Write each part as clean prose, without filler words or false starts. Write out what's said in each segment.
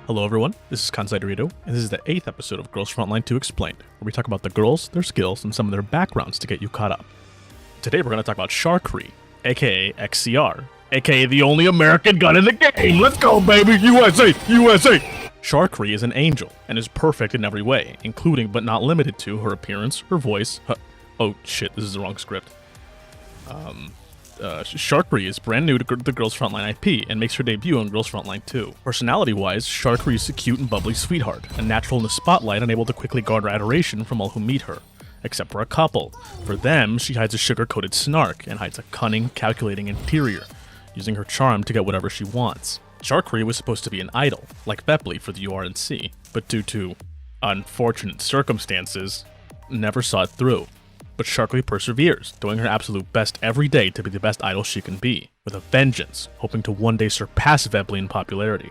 Hello everyone, this is KansaiDorito, and this is the 8th episode of Girls Frontline 2 Explained, where we talk about the girls, their skills, and some of their backgrounds to get you caught up. Today we're going to talk about Sharkry, aka XCR, aka the only American gun in the game! Let's go baby, USA, USA! Sharkry is an angel, and is perfect in every way, including but not limited to her appearance, her voice, oh shit, this is the wrong script. Sharkry is brand new to the Girls Frontline IP and makes her debut on Girls Frontline 2. Personality-wise, Sharkry is a cute and bubbly sweetheart, a natural in the spotlight and able to quickly garner adoration from all who meet her, except for a couple. For them, she hides a sugar-coated snark and hides a cunning, calculating interior, using her charm to get whatever she wants. Sharkry was supposed to be an idol, like Bepley for the URNC, but due to unfortunate circumstances, never saw it through. But Sharkry perseveres, doing her absolute best every day to be the best idol she can be, with a vengeance, hoping to one day surpass Bepley in popularity.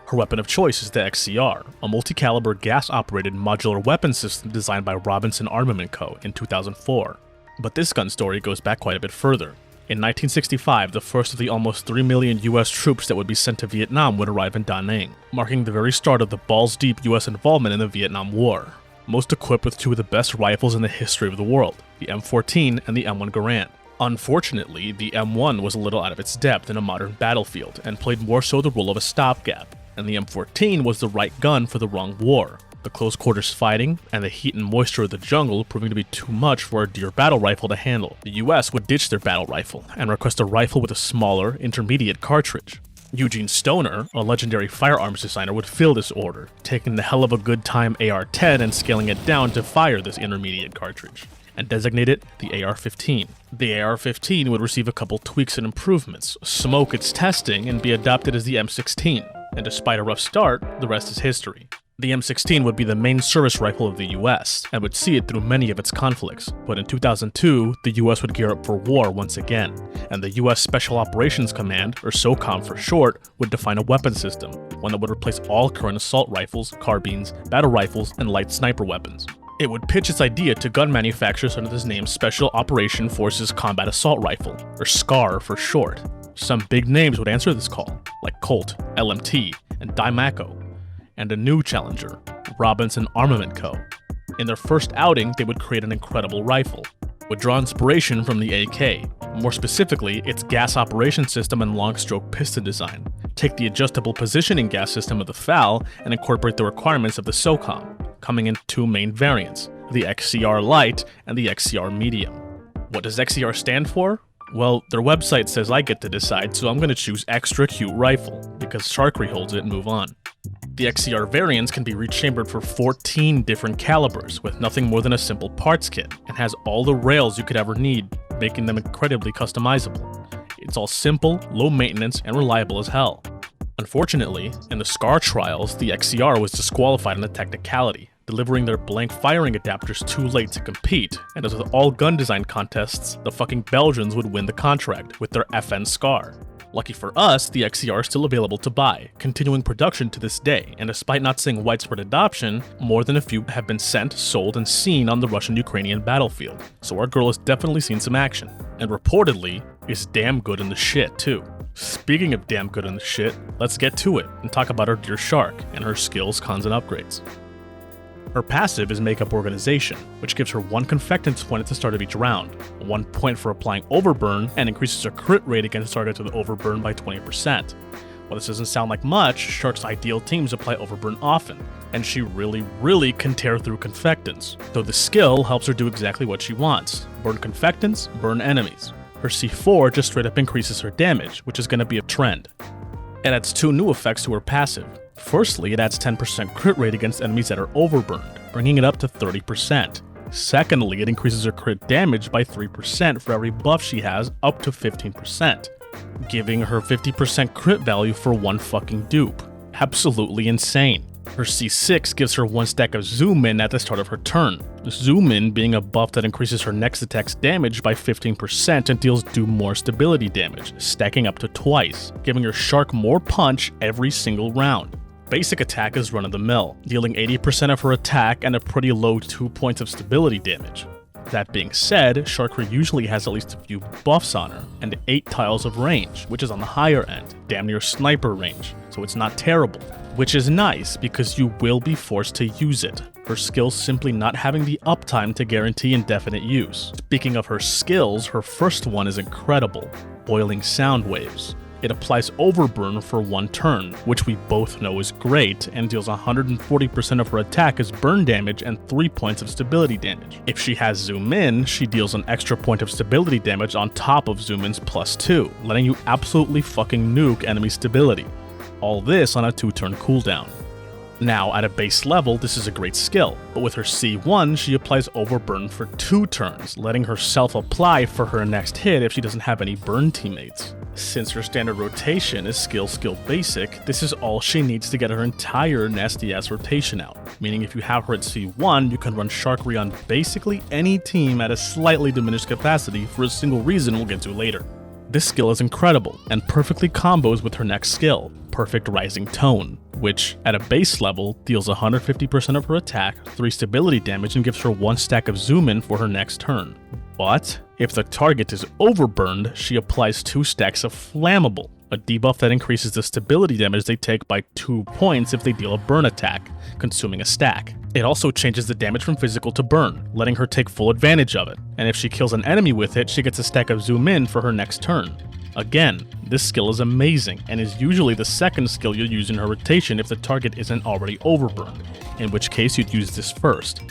Her weapon of choice is the XCR, a multi-caliber gas-operated modular weapon system designed by Robinson Armament Co. in 2004. But this gun story goes back quite a bit further. In 1965, the first of the almost 3 million US troops that would be sent to Vietnam would arrive in Da Nang, marking the very start of the balls-deep US involvement in the Vietnam War. Most equipped with two of the best rifles in the history of the world, the M14 and the M1 Garand. Unfortunately, the M1 was a little out of its depth in a modern battlefield and played more so the role of a stopgap, and the M14 was the right gun for the wrong war, the close quarters fighting and the heat and moisture of the jungle proving to be too much for a dear battle rifle to handle. The US would ditch their battle rifle and request a rifle with a smaller, intermediate cartridge. Eugene Stoner, a legendary firearms designer, would fill this order, taking the hell of a good time AR-10 and scaling it down to fire this intermediate cartridge, and designate it the AR-15. The AR-15 would receive a couple tweaks and improvements, smoke its testing, and be adopted as the M16, and despite a rough start, the rest is history. The M16 would be the main service rifle of the US, and would see it through many of its conflicts, but in 2002, the US would gear up for war once again, and the US Special Operations Command, or SOCOM for short, would define a weapon system, one that would replace all current assault rifles, carbines, battle rifles, and light sniper weapons. It would pitch its idea to gun manufacturers under this name Special Operation Forces Combat Assault Rifle, or SCAR for short. Some big names would answer this call, like Colt, LMT, and Dimaco, and a new challenger, Robinson Armament Co. In their first outing, they would create an incredible rifle, would draw inspiration from the AK, more specifically its gas operation system and long-stroke piston design, take the adjustable positioning gas system of the FAL, and incorporate the requirements of the SOCOM, coming in two main variants, the XCR Light and the XCR Medium. What does XCR stand for? Well, their website says I get to decide, so I'm going to choose Extra Cute Rifle, because Sharkry holds it and move on. The XCR variants can be rechambered for 14 different calibers with nothing more than a simple parts kit, and has all the rails you could ever need, making them incredibly customizable. It's all simple, low maintenance, and reliable as hell. Unfortunately, in the SCAR trials, the XCR was disqualified on a technicality, delivering their blank firing adapters too late to compete, and as with all gun design contests, the fucking Belgians would win the contract with their FN SCAR. Lucky for us, the XCR is still available to buy, continuing production to this day, and despite not seeing widespread adoption, more than a few have been sent, sold, and seen on the Russian-Ukrainian battlefield, so our girl has definitely seen some action, and reportedly, is damn good in the shit too. Speaking of damn good in the shit, let's get to it, and talk about our dear Shark, and her skills, cons, and upgrades. Her passive is Makeup Organization, which gives her 1 confectance point at the start of each round, 1 point for applying Overburn, and increases her crit rate against targets with Overburn by 20%. While this doesn't sound like much, Shark's ideal teams apply Overburn often, and she really can tear through confectants, though the skill helps her do exactly what she wants: burn confectants, burn enemies. Her C4 just straight up increases her damage, which is going to be a trend. It adds 2 new effects to her passive. Firstly, it adds 10% crit rate against enemies that are overburned, bringing it up to 30%. Secondly, it increases her crit damage by 3% for every buff she has, up to 15%, giving her 50% crit value for 1 fucking dupe. Absolutely insane. Her C6 gives her 1 stack of Zoom In at the start of her turn, Zoom In being a buff that increases her next attack's damage by 15% and deals more stability damage, stacking up to twice, giving her Shark more punch every single round. Basic attack is run-of-the-mill, dealing 80% of her attack and a pretty low 2 points of stability damage. That being said, Sharkry usually has at least a few buffs on her, and 8 tiles of range, which is on the higher end, damn near sniper range, so it's not terrible. Which is nice because you will be forced to use it, her skills simply not having the uptime to guarantee indefinite use. Speaking of her skills, her first one is incredible, Boiling Sound Waves. It applies overburn for 1 turn, which we both know is great, and deals 140% of her attack as burn damage and 3 points of stability damage. If she has zoom in, she deals an extra point of stability damage on top of zoom in's +2, letting you absolutely fucking nuke enemy stability. All this on a 2-turn cooldown. Now, at a base level, this is a great skill, but with her C1, she applies overburn for 2 turns, letting her self-apply for her next hit if she doesn't have any burn teammates. Since her standard rotation is skill basic, this is all she needs to get her entire nasty-ass rotation out, meaning if you have her at C1, you can run Sharkry on basically any team at a slightly diminished capacity for a single reason we'll get to later. This skill is incredible, and perfectly combos with her next skill, Perfect Rising Tone, which, at a base level, deals 150% of her attack, 3 stability damage, and gives her 1 stack of zoom in for her next turn. But, if the target is overburned, she applies 2 stacks of Flammable, a debuff that increases the stability damage they take by 2 points if they deal a burn attack, consuming a stack. It also changes the damage from physical to burn, letting her take full advantage of it, and if she kills an enemy with it, she gets a stack of zoom in for her next turn. Again, this skill is amazing, and is usually the second skill you'll use in her rotation if the target isn't already overburned, in which case you'd use this first.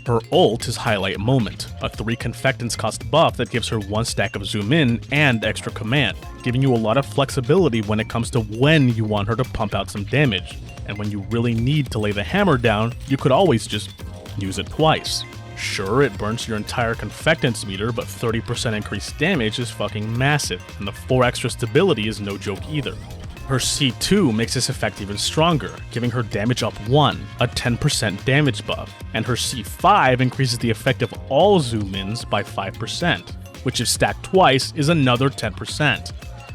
Her ult is Highlight Moment, a 3 confectance cost buff that gives her 1 stack of zoom in and extra command, giving you a lot of flexibility when it comes to when you want her to pump out some damage, and when you really need to lay the hammer down, you could always just use it twice. Sure, it burns your entire confectance meter, but 30% increased damage is fucking massive, and the 4 extra stability is no joke either. Her C2 makes this effect even stronger, giving her damage up 1, a 10% damage buff, and her C5 increases the effect of all zoom-ins by 5%, which if stacked twice is another 10%,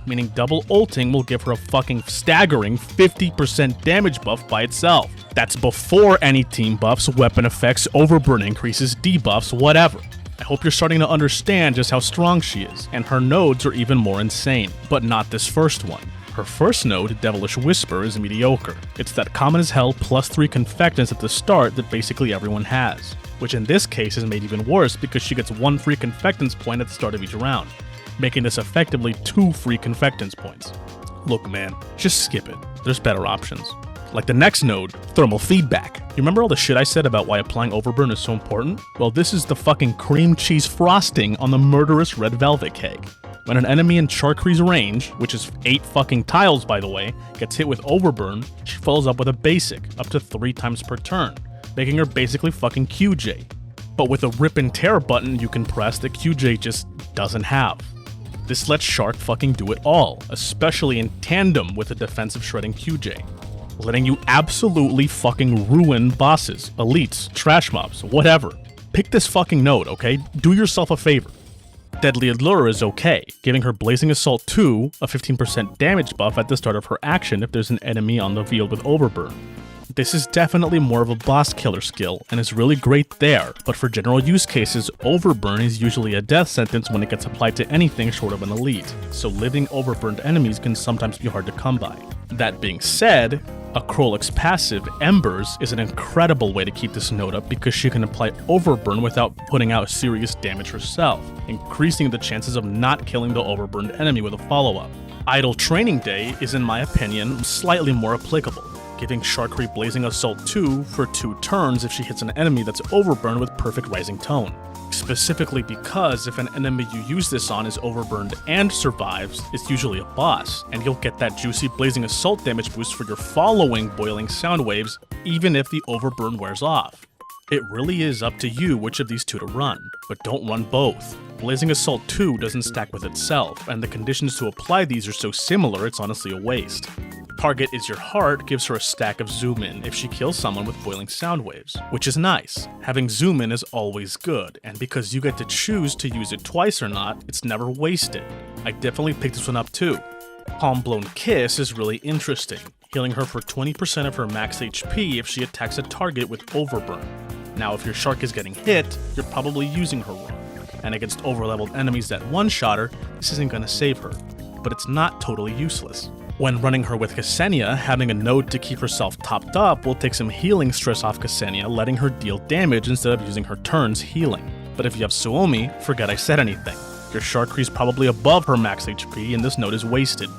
meaning double ulting will give her a fucking staggering 50% damage buff by itself. That's before any team buffs, weapon effects, overburn increases, debuffs, whatever. I hope you're starting to understand just how strong she is, and her nodes are even more insane, but not this first one. Her first node, Devilish Whisper, is mediocre. It's that common as hell +3 confectance at the start that basically everyone has, which in this case is made even worse because she gets 1 free confectance point at the start of each round, making this effectively 2 free confectance points. Look man, just skip it, there's better options. Like the next node, Thermal Feedback. You remember all the shit I said about why applying overburn is so important? Well, this is the fucking cream cheese frosting on the murderous red velvet cake. When an enemy in Sharkry's range, which is 8 fucking tiles by the way, gets hit with overburn, she follows up with a basic, up to 3 times per turn, making her basically fucking QJ. But with a rip and tear button you can press that QJ just doesn't have. This lets Shark fucking do it all, especially in tandem with a defensive shredding QJ, letting you absolutely fucking ruin bosses, elites, trash mobs, whatever. Pick this fucking node, okay? Do yourself a favor. Deadly Allure is okay, giving her Blazing Assault 2, a 15% damage buff at the start of her action if there's an enemy on the field with overburn. This is definitely more of a boss killer skill, and is really great there, but for general use cases, overburn is usually a death sentence when it gets applied to anything short of an elite, so living overburned enemies can sometimes be hard to come by. That being said, a Krolix passive, Embers, is an incredible way to keep this node up because she can apply overburn without putting out serious damage herself, increasing the chances of not killing the overburned enemy with a follow-up. Idle Training Day is, in my opinion, slightly more applicable, giving Sharkry Blazing Assault 2 for 2 turns if she hits an enemy that's overburned with Perfect Rising Tone. Specifically because if an enemy you use this on is overburned and survives, it's usually a boss, and you'll get that juicy Blazing Assault damage boost for your following Boiling Sound Waves, even if the overburn wears off. It really is up to you which of these 2 to run, but don't run both. Blazing Assault 2 doesn't stack with itself, and the conditions to apply these are so similar it's honestly a waste. Target is Your Heart gives her a stack of zoom in if she kills someone with Boiling Sound Waves, which is nice. Having zoom in is always good, and because you get to choose to use it twice or not, it's never wasted. I definitely picked this one up too. Palm Blown Kiss is really interesting, healing her for 20% of her max HP if she attacks a target with overburn. Now if your Shark is getting hit, you're probably using her wrong, and against overleveled enemies that one-shot her, this isn't gonna save her, but it's not totally useless. When running her with Ksenia, having a node to keep herself topped up will take some healing stress off Ksenia, letting her deal damage instead of using her turns healing. But if you have Suomi, forget I said anything. Your Sharkry's probably above her max HP and this node is wasted.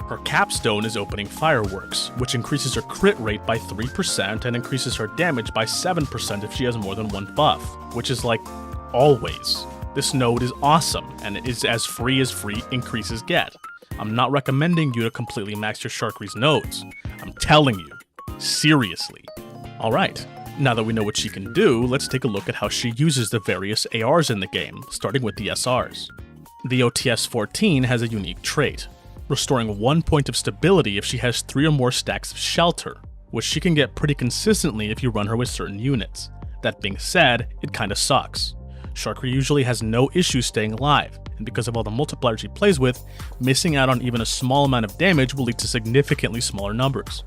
Her capstone is opening fireworks, which increases her crit rate by 3% and increases her damage by 7% if she has more than one buff, which is like always. This node is awesome, and it is as free increases get. I'm not recommending you to completely max your Sharkry's nodes. I'm telling you. Seriously. Alright, now that we know what she can do, let's take a look at how she uses the various ARs in the game, starting with the SRs. The OTS-14 has a unique trait, restoring 1 point of stability if she has 3 or more stacks of shelter, which she can get pretty consistently if you run her with certain units. That being said, it kinda sucks. Sharkry usually has no issue staying alive, and because of all the multipliers she plays with, missing out on even a small amount of damage will lead to significantly smaller numbers.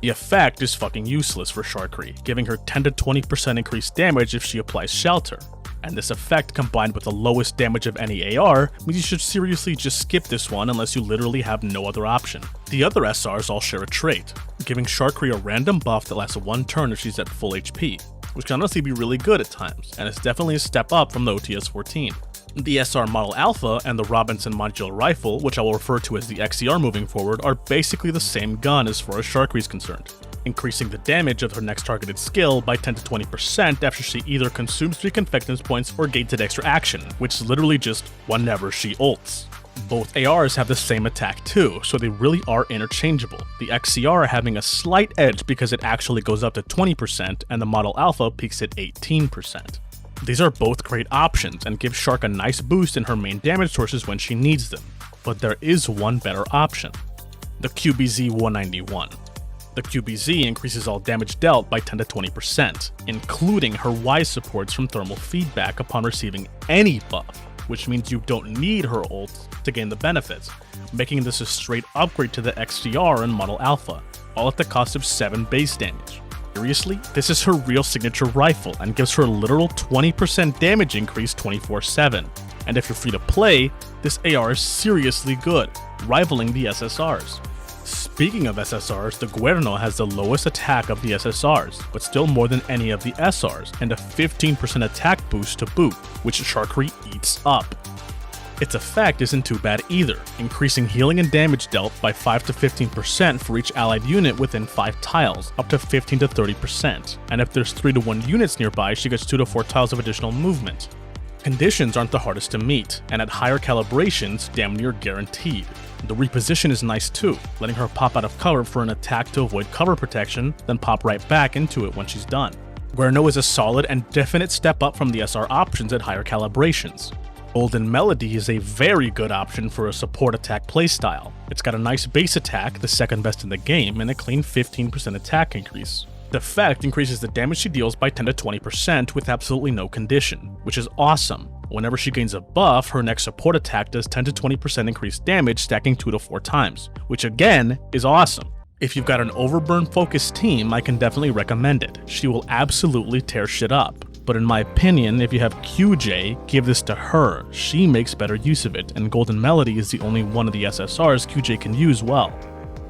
The effect is fucking useless for Sharkry, giving her 10 to 20% increased damage if she applies shelter, and this effect combined with the lowest damage of any AR means you should seriously just skip this one unless you literally have no other option. The other SRs all share a trait, giving Sharkry a random buff that lasts 1 turn if she's at full HP, which can honestly be really good at times, and it's definitely a step up from the OTS-14. The SR Model Alpha and the Robinson Modular Rifle, which I will refer to as the XCR moving forward, are basically the same gun as far as Sharkry is concerned, increasing the damage of her next targeted skill by 10 to 20% after she either consumes reconfectance points or gains an extra action, which is literally just whenever she ults. Both ARs have the same attack too, so they really are interchangeable, the XCR having a slight edge because it actually goes up to 20% and the Model Alpha peaks at 18%. These are both great options and give Shark a nice boost in her main damage sources when she needs them, but there is one better option, the QBZ-191. The QBZ increases all damage dealt by 10 to 20%, including her Y supports from thermal feedback upon receiving any buff, which means you don't need her ult to gain the benefits, making this a straight upgrade to the XCR and Model Alpha, all at the cost of 7 base damage. Seriously, this is her real signature rifle and gives her a literal 20% damage increase 24/7. And if you're free to play, this AR is seriously good, rivaling the SSRs. Speaking of SSRs, the Guerno has the lowest attack of the SSRs, but still more than any of the SRs, and a 15% attack boost to boot, which Sharkry eats up. Its effect isn't too bad either, increasing healing and damage dealt by 5 to 15% for each allied unit within 5 tiles, up to 15 to 30%, and if there's 3 to 1 units nearby, she gets 2 to 4 tiles of additional movement. Conditions aren't the hardest to meet, and at higher calibrations, damn near guaranteed. The reposition is nice too, letting her pop out of cover for an attack to avoid cover protection, then pop right back into it when she's done. Guerno is a solid and definite step up from the SR options at higher calibrations. Golden Melody is a very good option for a support attack playstyle. It's got a nice base attack, the second best in the game, and a clean 15% attack increase. The effect increases the damage she deals by 10 to 20% with absolutely no condition, which is awesome. Whenever she gains a buff, her next support attack does 10 to 20% increased damage, stacking 2 to 4 times, which again is awesome. If you've got an overburn focused team, I can definitely recommend it. She will absolutely tear shit up. But in my opinion, if you have QJ, give this to her. She makes better use of it, and Golden Melody is the only one of the SSRs QJ can use well.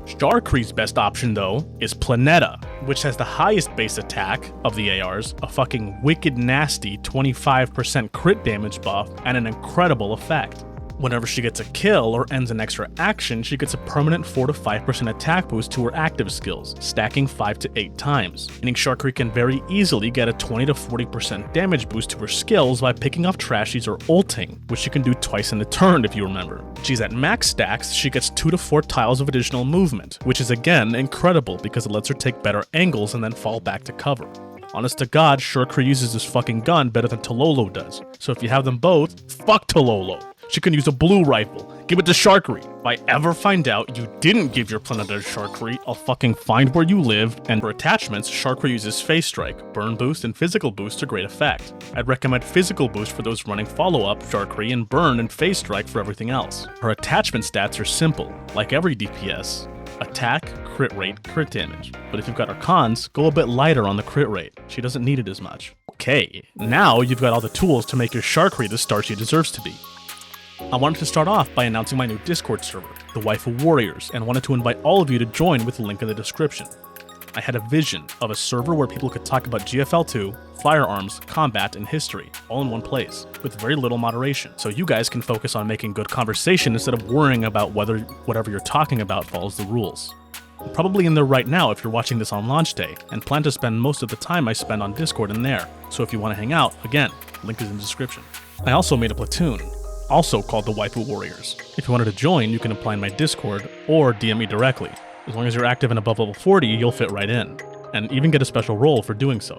Sharkry's best option though is Planeta, which has the highest base attack of the ARs, a fucking wicked nasty 25% crit damage buff, and an incredible effect. Whenever she gets a kill or ends an extra action, she gets a permanent 4 to 5% attack boost to her active skills, stacking 5 to 8 times, meaning Sharkry can very easily get a 20 to 40% damage boost to her skills by picking off trashies or ulting, which she can do twice in a turn if you remember. She's at max stacks, she gets 2 to 4 tiles of additional movement, which is again incredible because it lets her take better angles and then fall back to cover. Honest to God, Sharkry uses this fucking gun better than Tololo does, so if you have them both, fuck Tololo. She can use a blue rifle. Give it to Sharkry. If I ever find out you didn't give your Planeta to Sharkry, I'll fucking find where you live. And for attachments, Sharkry uses Phase Strike, Burn Boost, and Physical Boost to great effect. I'd recommend Physical Boost for those running follow-up, Sharkry, and Burn and Phase Strike for everything else. Her attachment stats are simple, like every DPS. Attack, crit rate, crit damage. But if you've got Archons, go a bit lighter on the crit rate. She doesn't need it as much. Okay, now you've got all the tools to make your Sharkry the star she deserves to be. I wanted to start off by announcing my new Discord server, the Waifu Warriors, and wanted to invite all of you to join with the link in the description. I had a vision of a server where people could talk about GFL2, firearms, combat, and history, all in one place, with very little moderation, so you guys can focus on making good conversation instead of worrying about whether whatever you're talking about follows the rules. I'm probably in there right now if you're watching this on launch day, and plan to spend most of the time I spend on Discord in there, so if you want to hang out, again, link is in the description. I also made a platoon, also called the Waifu Warriors. If you wanted to join, you can apply in my Discord, or DM me directly. As long as you're active and above level 40, you'll fit right in, and even get a special role for doing so.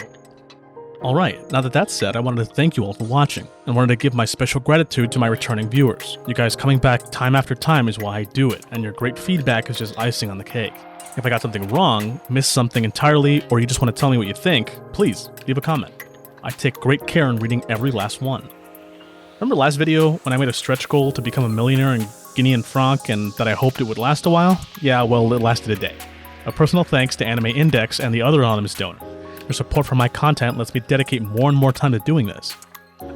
Alright, now that that's said, I wanted to thank you all for watching, and wanted to give my special gratitude to my returning viewers. You guys coming back time after time is why I do it, and your great feedback is just icing on the cake. If I got something wrong, missed something entirely, or you just want to tell me what you think, please, leave a comment. I take great care in reading every last one. Remember last video when I made a stretch goal to become a millionaire in Guinea and franc and that I hoped it would last a while? Yeah, well, it lasted a day. A personal thanks to Anime Index and the other anonymous donor. Your support for my content lets me dedicate more and more time to doing this.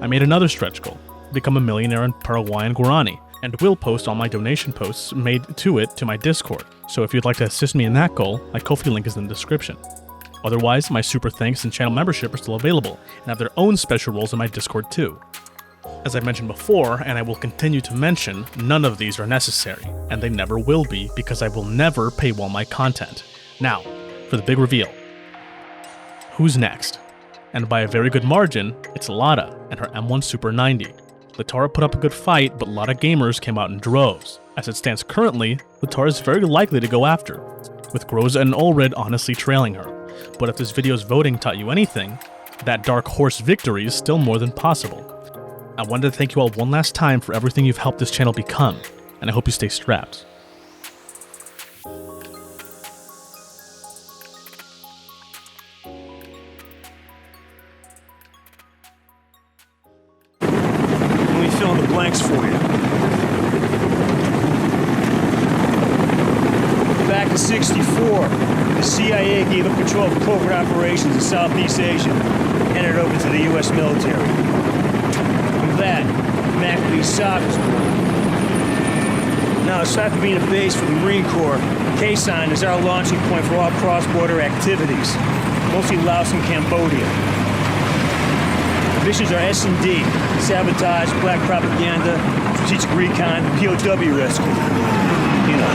I made another stretch goal, become a millionaire in Paraguay and Guarani, and will post all my donation posts made to it to my Discord. So if you'd like to assist me in that goal, my Ko-fi link is in the description. Otherwise, my super thanks and channel membership are still available, and have their own special roles in my Discord too. As I mentioned before, and I will continue to mention, none of these are necessary, and they never will be because I will never paywall my content. Now, for the big reveal. Who's next? And by a very good margin, it's Lada and her M1 Super 90. Latara put up a good fight, but a lot of gamers came out in droves. As it stands currently, Latara is very likely to go after, with Groza and Ulrid honestly trailing her. But if this video's voting taught you anything, that dark horse victory is still more than possible. I wanted to thank you all one last time for everything you've helped this channel become, and I hope you stay strapped. Let me fill in the blanks for you. Back in '64, the CIA gave up control of covert operations in Southeast Asia and handed it over to the U.S. military. That, McAfee's SOC was born. Now, aside from being a base for the Marine Corps, Kaisan is our launching point for all cross-border activities, mostly Laos and Cambodia. The missions are S&D, sabotage, black propaganda, strategic recon, POW rescue. You know,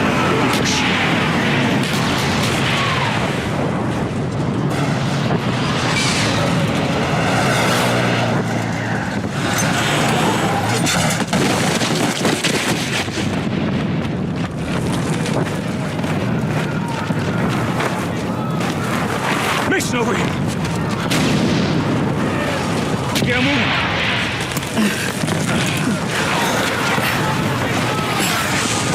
for shit. Over here. Get moving.